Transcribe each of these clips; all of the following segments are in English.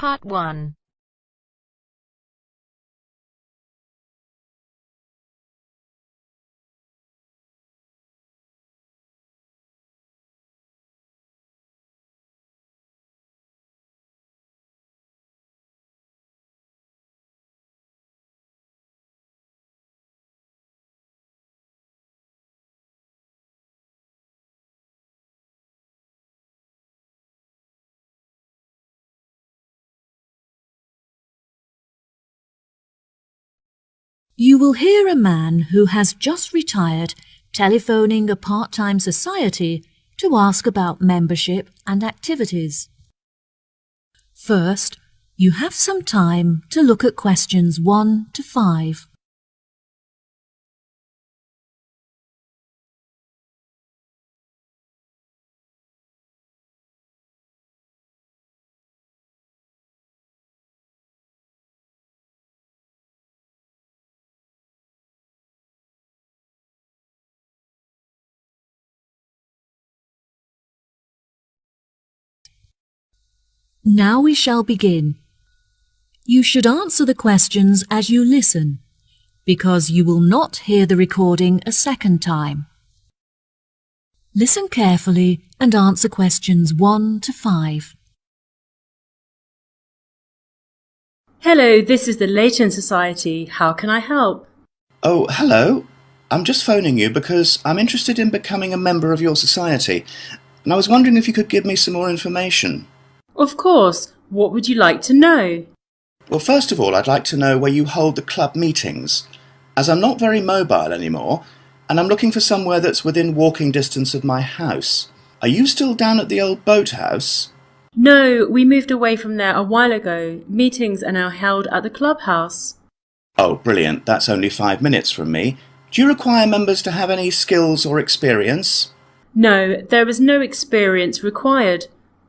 Part 1. You will hear a man who has just retired telephoning a part-time society to ask about membership and activities. First, you have some time to look at questions 1 to 5. Now we shall begin. You should answer the questions as you listen, because you will not hear the recording a second time. Listen carefully and answer questions 1 to 5. Hello, this is the Leighton Society. How can I help? Oh, hello. I'm just phoning you because I'm interested in becoming a member of your society, and I was wondering if you could give me some more information. Of course. What would you like to know? Well, first of all, I'd like to know where you hold the club meetings, as I'm not very mobile anymore, and I'm looking for somewhere that's within walking distance of my house. Are you still down at the old boathouse? No, we moved away from there a while ago. Meetings are now held at the clubhouse. Oh, brilliant. That's only 5 minutes from me. Do you require members to have any skills or experience? No, there is no experience required.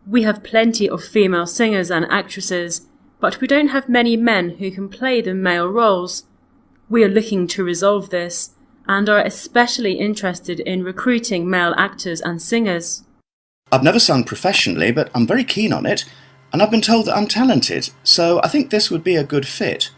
We have plenty of female singers and actresses, but we don't have many men who can play the male roles. We are looking to resolve this, and are especially interested in recruiting male actors and singers. I've never sung professionally, but I'm very keen on it, and I've been told that I'm talented, so I think this would be a good fit.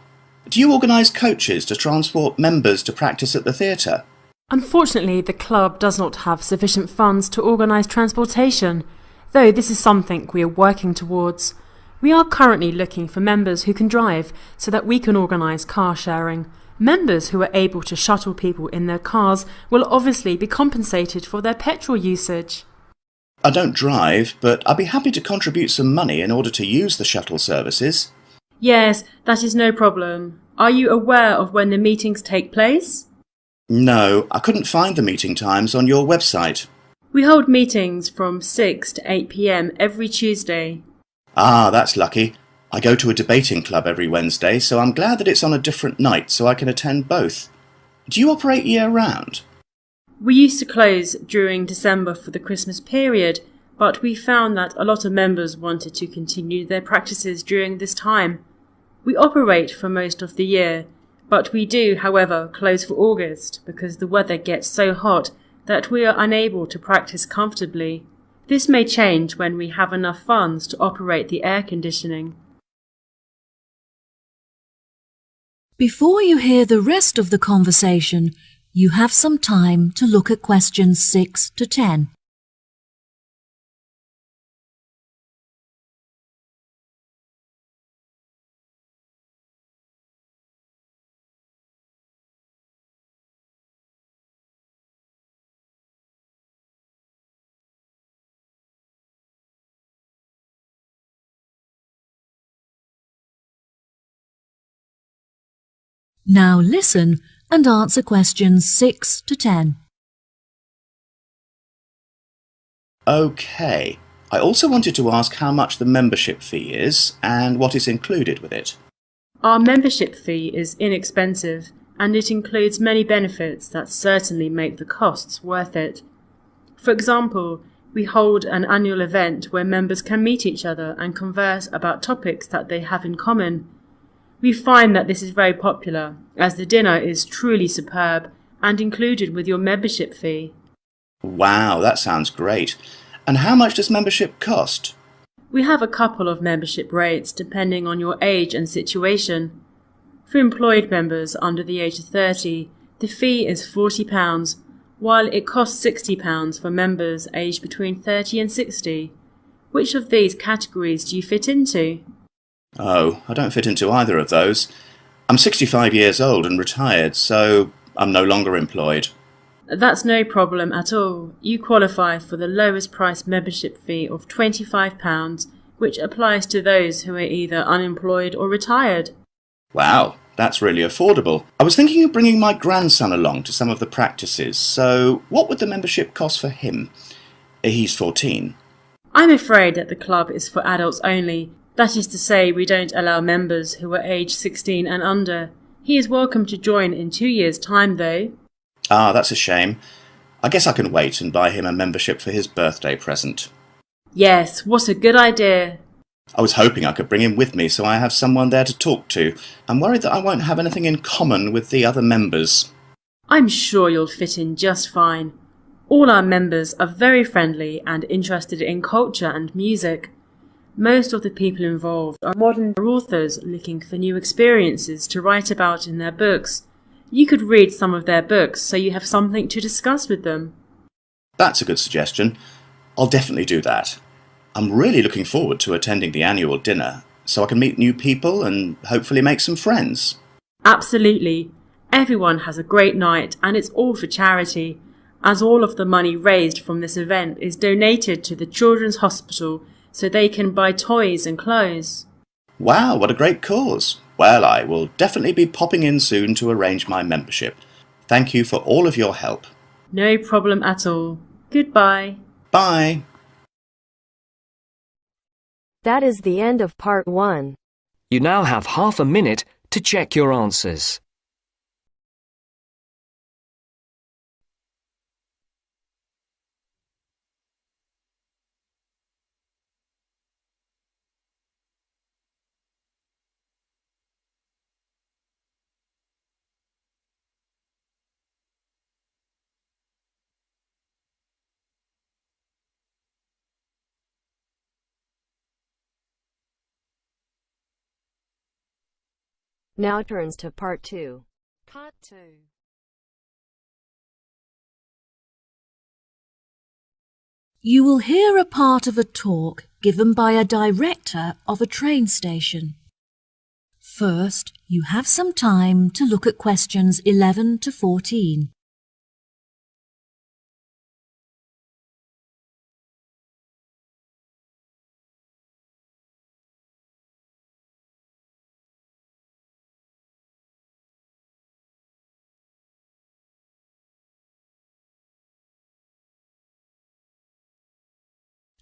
Do you organise coaches to transport members to practice at the theatre? Unfortunately, the club does not have sufficient funds to organise transportation, though this is something we are working towards. We are currently looking for members who can drive so that we can organise car sharing. Members who are able to shuttle people in their cars will obviously be compensated for their petrol usage. I don't drive, but I'd be happy to contribute some money in order to use the shuttle services. Yes, that is no problem. Are you aware of when the meetings take place? No, I couldn't find the meeting times on your website. We hold meetings from 6 to 8 p.m. every Tuesday. Ah, that's lucky. I go to a debating club every Wednesday, so I'm glad that it's on a different night so I can attend both. Do you operate year-round? We used to close during December for the Christmas period, but we found that a lot of members wanted to continue their practices during this time. We operate for most of the year, but we do, however, close for August because the weather gets so hot that we are unable to practice comfortably. This may change when we have enough funds to operate the air conditioning. Before you hear the rest of the conversation, you have some time to look at questions 6 to 10. Now listen and answer questions 6 to 10. OK. I also wanted to ask how much the membership fee is and what is included with it. Our membership fee is inexpensive and it includes many benefits that certainly make the costs worth it. For example, we hold an annual event where members can meet each other and converse about topics that they have in common. We find that this is very popular, as the dinner is truly superb and included with your membership fee. Wow, that sounds great. And how much does membership cost? We have a couple of membership rates depending on your age and situation. For employed members under the age of 30, the fee is £40, while it costs £60 for members aged between 30 and 60. Which of these categories do you fit into? Oh, I don't fit into either of those. I'm 65 years old and retired, so I'm no longer employed. That's no problem at all. You qualify for the lowest price membership fee of £25, which applies to those who are either unemployed or retired. Wow, that's really affordable. I was thinking of bringing my grandson along to some of the practices, so what would the membership cost for him? He's 14. I'm afraid that the club is for adults only. That is to say, we don't allow members who are aged 16 and under. He is welcome to join in 2 years' time, though. Ah, that's a shame. I guess I can wait and buy him a membership for his birthday present. Yes, what a good idea. I was hoping I could bring him with me so I have someone there to talk to. I'm worried that I won't have anything in common with the other members. I'm sure you'll fit in just fine. All our members are very friendly and interested in culture and music. Most of the people involved are modern authors looking for new experiences to write about in their books. You could read some of their books so you have something to discuss with them. That's a good suggestion. I'll definitely do that. I'm really looking forward to attending the annual dinner, so I can meet new people and hopefully make some friends. Absolutely. Everyone has a great night and it's all for charity, as all of the money raised from this event is donated to the Children's Hospital so they can buy toys and clothes. Wow, what a great cause. Well, I will definitely be popping in soon to arrange my membership. Thank you for all of your help. No problem at all. Goodbye. Bye. That is the end of part 1. You now have half a minute to check your answers. Now turns to part 2. Part 2. You will hear a part of a talk given by a director of a train station. First, you have some time to look at questions 11 to 14.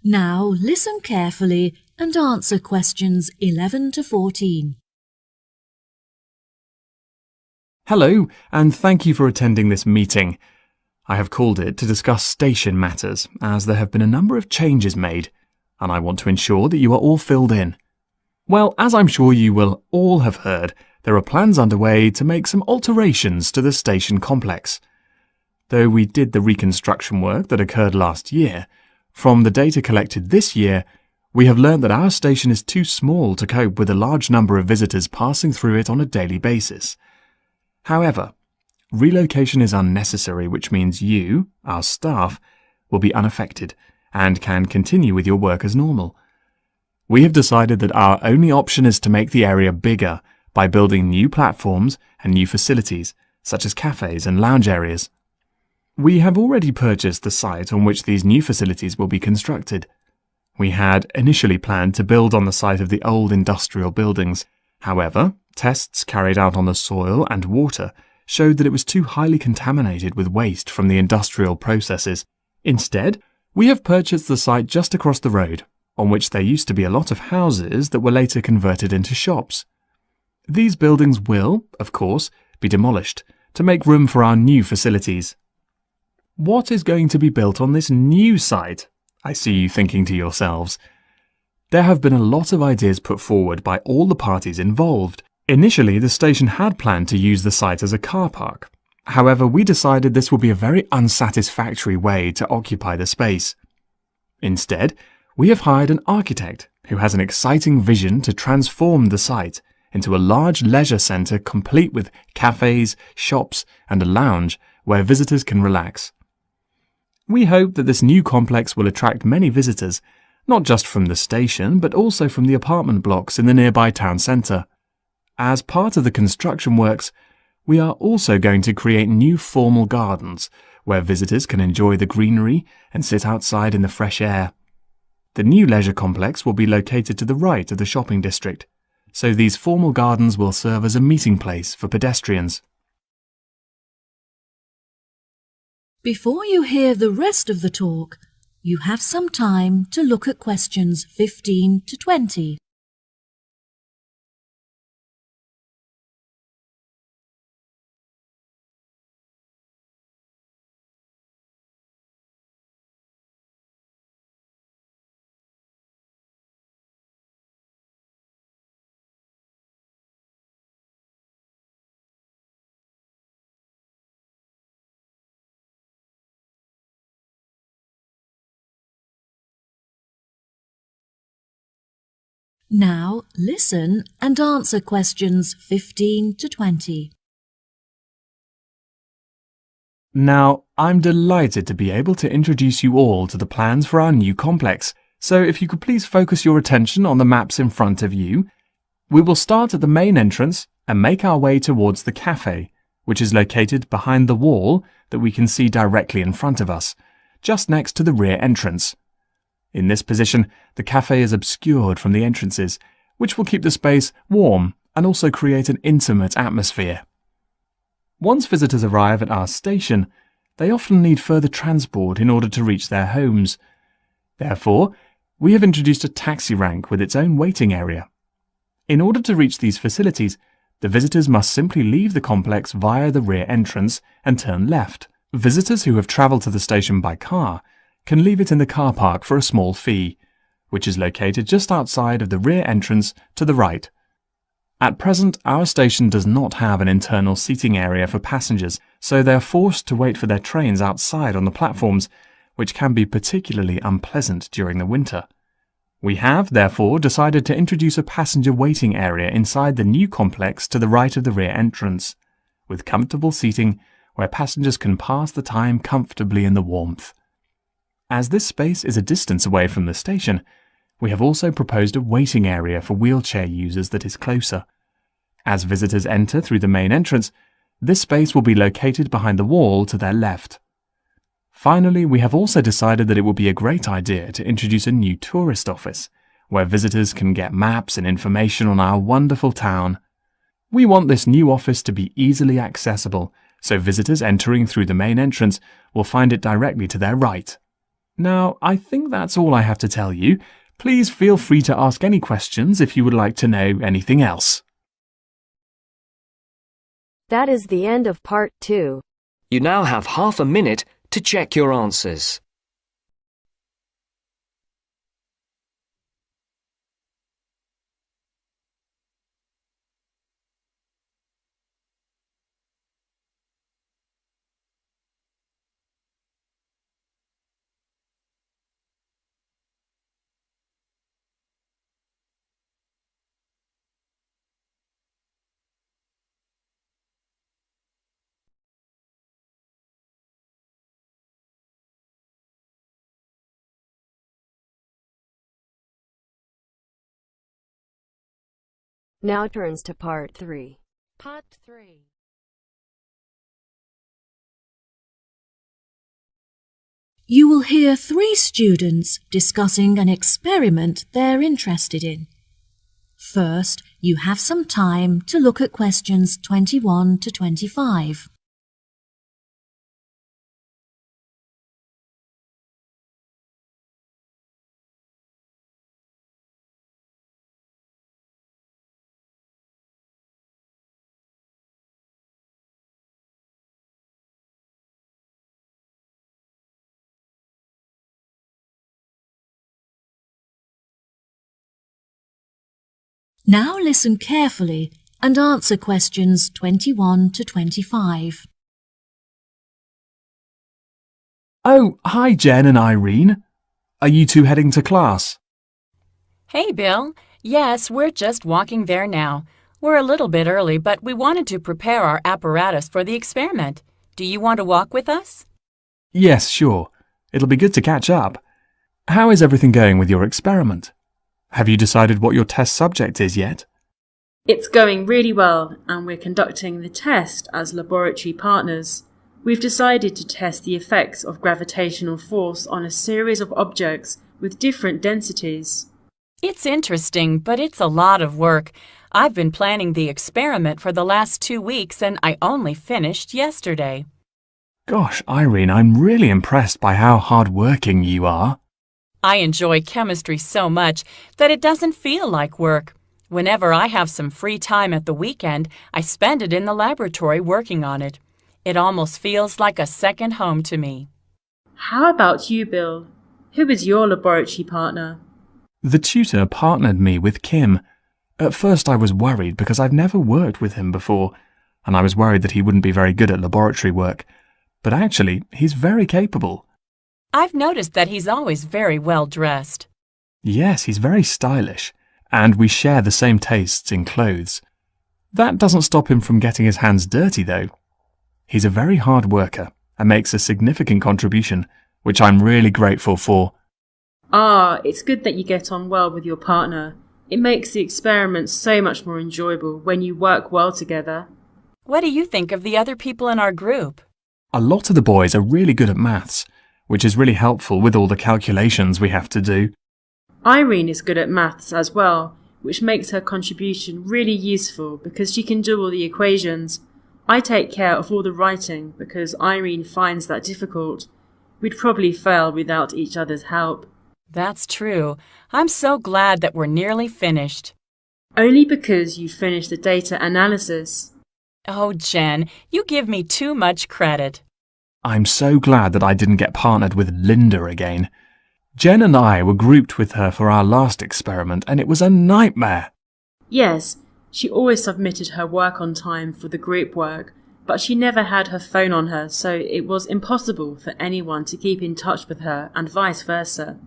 Now listen carefully and answer questions 11 to 14. Hello, and thank you for attending this meeting. I have called it to discuss station matters, as there have been a number of changes made, and I want to ensure that you are all filled in. Well, as I'm sure you will all have heard, there are plans underway to make some alterations to the station complex. Though we did the reconstruction work that occurred last year, from the data collected this year, we have learned that our station is too small to cope with a large number of visitors passing through it on a daily basis. However, relocation is unnecessary, which means you, our staff, will be unaffected and can continue with your work as normal. We have decided that our only option is to make the area bigger by building new platforms and new facilities, such as cafes and lounge areas. We have already purchased the site on which these new facilities will be constructed. We had initially planned to build on the site of the old industrial buildings. However, tests carried out on the soil and water showed that it was too highly contaminated with waste from the industrial processes. Instead, we have purchased the site just across the road, on which there used to be a lot of houses that were later converted into shops. These buildings will, of course, be demolished to make room for our new facilities. What is going to be built on this new site? I see you thinking to yourselves. There have been a lot of ideas put forward by all the parties involved. Initially, the station had planned to use the site as a car park. However, we decided this would be a very unsatisfactory way to occupy the space. Instead, we have hired an architect who has an exciting vision to transform the site into a large leisure centre complete with cafes, shops and a lounge where visitors can relax. We hope that this new complex will attract many visitors, not just from the station but also from the apartment blocks in the nearby town centre. As part of the construction works, we are also going to create new formal gardens where visitors can enjoy the greenery and sit outside in the fresh air. The new leisure complex will be located to the right of the shopping district, so these formal gardens will serve as a meeting place for pedestrians. Before you hear the rest of the talk, you have some time to look at questions 15 to 20. Now listen and answer questions 15 to 20. Now, I'm delighted to be able to introduce you all to the plans for our new complex, so if you could please focus your attention on the maps in front of you. We will start at the main entrance and make our way towards the cafe, which is located behind the wall that we can see directly in front of us, just next to the rear entrance. In this position, the cafe is obscured from the entrances, which will keep the space warm and also create an intimate atmosphere. Once visitors arrive at our station, they often need further transport in order to reach their homes. Therefore, we have introduced a taxi rank with its own waiting area. In order to reach these facilities, the visitors must simply leave the complex via the rear entrance and turn left. Visitors who have travelled to the station by car can leave it in the car park for a small fee, which is located just outside of the rear entrance to the right. At present, our station does not have an internal seating area for passengers, so they are forced to wait for their trains outside on the platforms, which can be particularly unpleasant during the winter. We have, therefore, decided to introduce a passenger waiting area inside the new complex to the right of the rear entrance, with comfortable seating where passengers can pass the time comfortably in the warmth. As this space is a distance away from the station, we have also proposed a waiting area for wheelchair users that is closer. As visitors enter through the main entrance, this space will be located behind the wall to their left. Finally, we have also decided that it would be a great idea to introduce a new tourist office, where visitors can get maps and information on our wonderful town. We want this new office to be easily accessible, so visitors entering through the main entrance will find it directly to their right. Now, I think that's all I have to tell you. Please feel free to ask any questions if you would like to know anything else. That is the end of part 2. You now have half a minute to check your answers. Now turns to part 3. Part 3. You will hear 3 students discussing an experiment they're interested in. First, you have some time to look at questions 21 to 25. Now listen carefully and answer questions 21 to 25. Oh, hi Jen and Irene. Are you two heading to class? Hey, Bill. Yes, we're just walking there now. We're a little bit early, but we wanted to prepare our apparatus for the experiment. Do you want to walk with us? Yes, sure. It'll be good to catch up. How is everything going with your experiment? Have you decided what your test subject is yet? It's going really well, and we're conducting the test as laboratory partners. We've decided to test the effects of gravitational force on a series of objects with different densities. It's interesting, but it's a lot of work. I've been planning the experiment for the last 2 weeks, and I only finished yesterday. Gosh, Irene, I'm really impressed by how hard-working you are. I enjoy chemistry so much that it doesn't feel like work. Whenever I have some free time at the weekend, I spend it in the laboratory working on it. It almost feels like a second home to me. How about you, Bill? Who is your laboratory partner? The tutor partnered me with Kim. At first I was worried because I've never worked with him before, and I was worried that he wouldn't be very good at laboratory work. But actually, he's very capable. I've noticed that he's always very well dressed. Yes, he's very stylish, and we share the same tastes in clothes. That doesn't stop him from getting his hands dirty, though. He's a very hard worker and makes a significant contribution, which I'm really grateful for. Ah, it's good that you get on well with your partner. It makes the experiment so much more enjoyable when you work well together. What do you think of the other people in our group? A lot of the boys are really good at maths, which is really helpful with all the calculations we have to do. Irene is good at maths as well, which makes her contribution really useful because she can do all the equations. I take care of all the writing because Irene finds that difficult. We'd probably fail without each other's help. That's true. I'm so glad that we're nearly finished. Only because you finished the data analysis. Oh, Jen, you give me too much credit. I'm so glad that I didn't get partnered with Linda again. Jen and I were grouped with her for our last experiment, and it was a nightmare. Yes, she always submitted her work on time for the group work, but she never had her phone on her, so it was impossible for anyone to keep in touch with her and vice versa.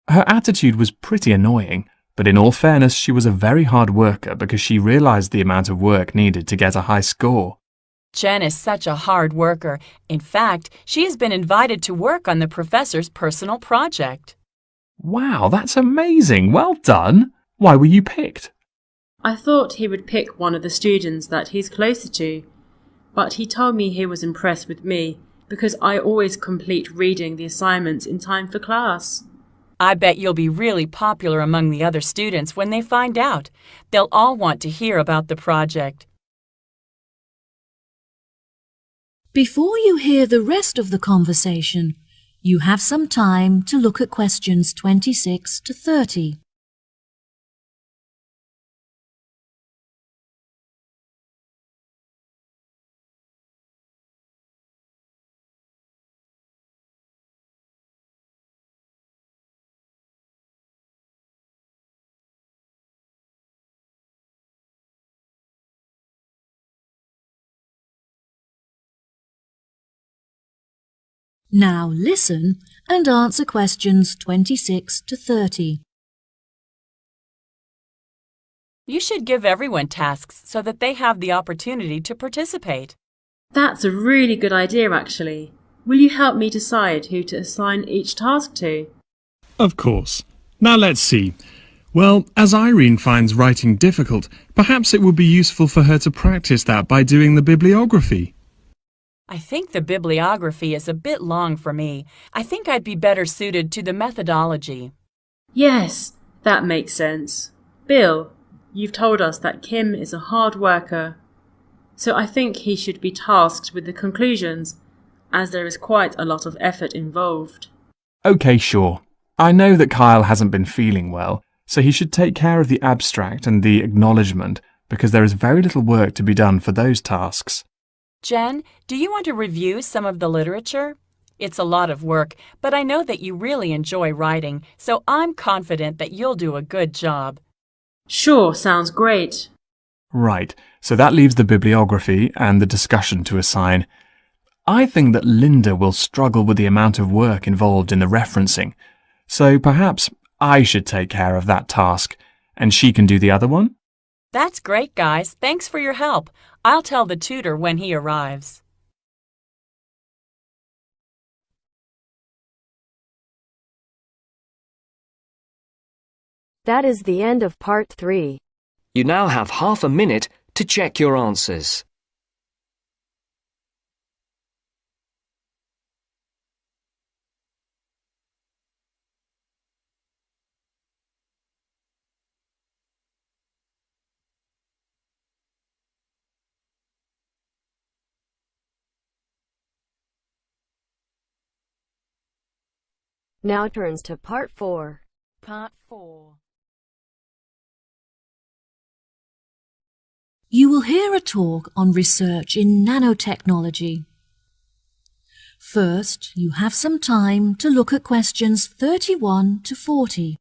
Her attitude was pretty annoying, but in all fairness, she was a very hard worker because she realized the amount of work needed to get a high score. Jen is such a hard worker. In fact, she has been invited to work on the professor's personal project. Wow, that's amazing. Well done. Why were you picked? I thought he would pick one of the students that he's closer to, but he told me he was impressed with me because I always complete reading the assignments in time for class. I bet you'll be really popular among the other students when they find out. They'll all want to hear about the project. Before you hear the rest of the conversation, you have some time to look at questions 26 to 30. Now listen and answer questions 26 to 30. You should give everyone tasks so that they have the opportunity to participate. That's a really good idea, actually. Will you help me decide who to assign each task to? Of course. Now let's see. Well, as Irene finds writing difficult, perhaps it would be useful for her to practice that by doing the bibliography. I think the bibliography is a bit long for me. I think I'd be better suited to the methodology. Yes, that makes sense. Bill, you've told us that Kim is a hard worker, so I think he should be tasked with the conclusions, as there is quite a lot of effort involved. Okay, sure. I know that Kyle hasn't been feeling well, so he should take care of the abstract and the acknowledgement because there is very little work to be done for those tasks. Jen, do you want to review some of the literature? It's a lot of work, but I know that you really enjoy writing, so I'm confident that you'll do a good job. Sure, sounds great. Right, so that leaves the bibliography and the discussion to assign. I think that Linda will struggle with the amount of work involved in the referencing, So perhaps I should take care of that task, and she can do the other one? That's great, guys. Thanks for your help. I'll tell the tutor when he arrives. That is the end of part 3. You now have half a minute to check your answers. Now turns to part 4. Part 4. You will hear a talk on research in nanotechnology. First, you have some time to look at questions 31 to 40.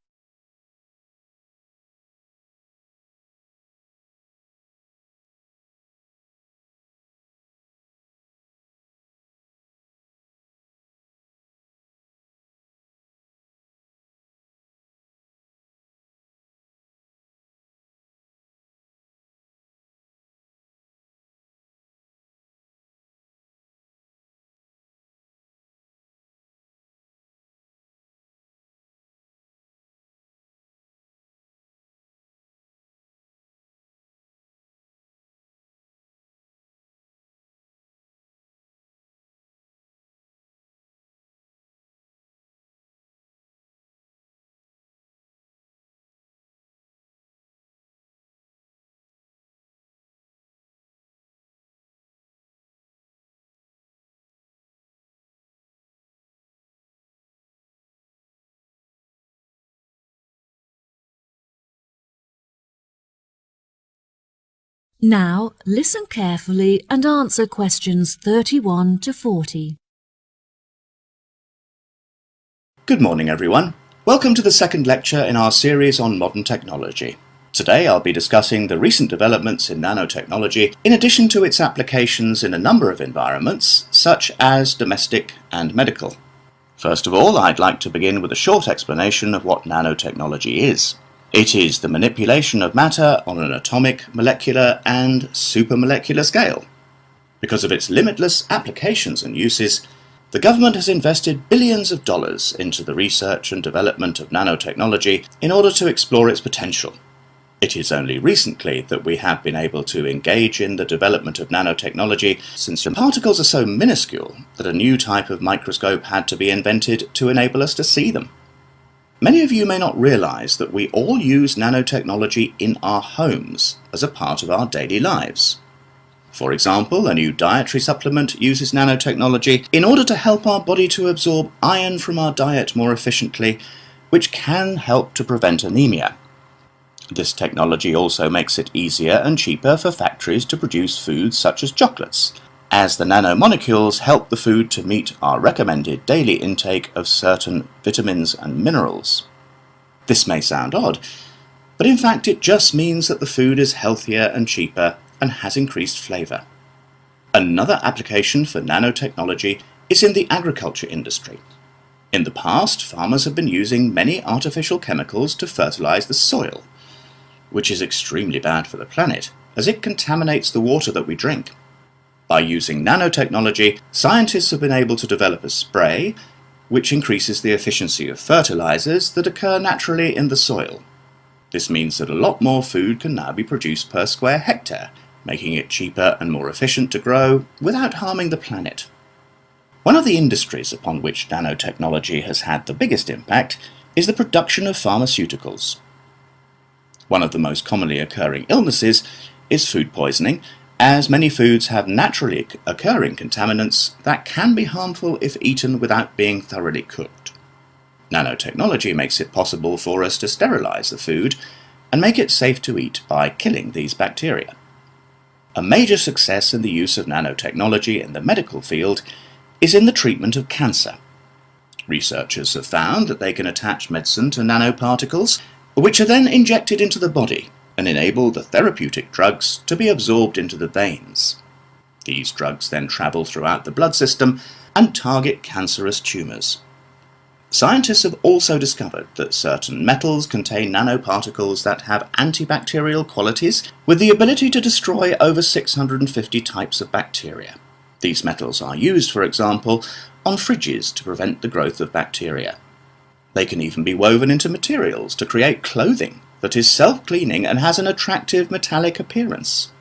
Now, listen carefully and answer questions 31 to 40. Good morning, everyone. Welcome to the second lecture in our series on modern technology. Today I'll be discussing the recent developments in nanotechnology in addition to its applications in a number of environments, such as domestic and medical. First of all, I'd like to begin with a short explanation of what nanotechnology is. It is the manipulation of matter on an atomic, molecular, and supramolecular scale. Because of its limitless applications and uses, the government has invested billions of dollars into the research and development of nanotechnology in order to explore its potential. It is only recently that we have been able to engage in the development of nanotechnology, since the particles are so minuscule that a new type of microscope had to be invented to enable us to see them. Many of you may not realize that we all use nanotechnology in our homes as a part of our daily lives. For example, a new dietary supplement uses nanotechnology in order to help our body to absorb iron from our diet more efficiently, which can help to prevent anemia. This technology also makes it easier and cheaper for factories to produce foods such as chocolates, as the nanomolecules help the food to meet our recommended daily intake of certain vitamins and minerals. This may sound odd, but in fact it just means that the food is healthier and cheaper and has increased flavour. Another application for nanotechnology is in the agriculture industry. In the past, farmers have been using many artificial chemicals to fertilise the soil, which is extremely bad for the planet, as it contaminates the water that we drink. By using nanotechnology, scientists have been able to develop a spray which increases the efficiency of fertilizers that occur naturally in the soil. This means that a lot more food can now be produced per square hectare, making it cheaper and more efficient to grow without harming the planet. One of the industries upon which nanotechnology has had the biggest impact is the production of pharmaceuticals. One of the most commonly occurring illnesses is food poisoning, as many foods have naturally occurring contaminants that can be harmful if eaten without being thoroughly cooked. Nanotechnology makes it possible for us to sterilize the food and make it safe to eat by killing these bacteria. A major success in the use of nanotechnology in the medical field is in the treatment of cancer. Researchers have found that they can attach medicine to nanoparticles, which are then injected into the body and enable the therapeutic drugs to be absorbed into the veins. These drugs then travel throughout the blood system and target cancerous tumours. Scientists have also discovered that certain metals contain nanoparticles that have antibacterial qualities with the ability to destroy over 650 types of bacteria. These metals are used, for example, on fridges to prevent the growth of bacteria. They can even be woven into materials to create clothing that is self-cleaning and has an attractive metallic appearance.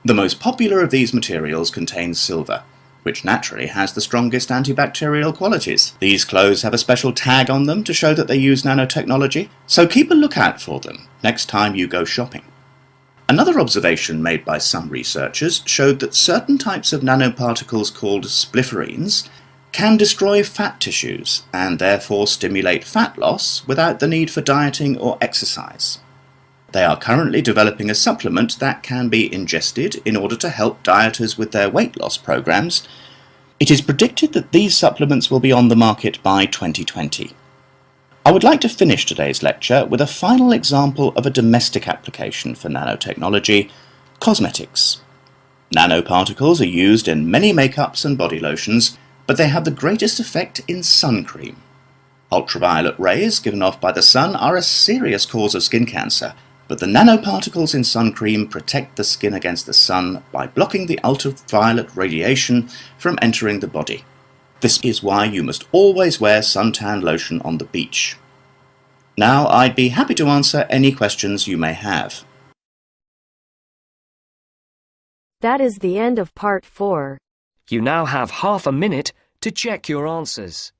The most popular of these materials contains silver, which naturally has the strongest antibacterial qualities. These clothes have a special tag on them to show that they use nanotechnology, so keep a lookout for them next time you go shopping. Another observation made by some researchers showed that certain types of nanoparticles called splifferines can destroy fat tissues and therefore stimulate fat loss without the need for dieting or exercise. They are currently developing a supplement that can be ingested in order to help dieters with their weight loss programs. It is predicted that these supplements will be on the market by 2020. I would like to finish today's lecture with a final example of a domestic application for nanotechnology: cosmetics. Nanoparticles are used in many makeups and body lotions, but they have the greatest effect in sun cream. Ultraviolet rays given off by the sun are a serious cause of skin cancer, but the nanoparticles in sun cream protect the skin against the sun by blocking the ultraviolet radiation from entering the body. This is why you must always wear suntan lotion on the beach. Now, I'd be happy to answer any questions you may have. That is the end of part 4. You now have half a minute to check your answers.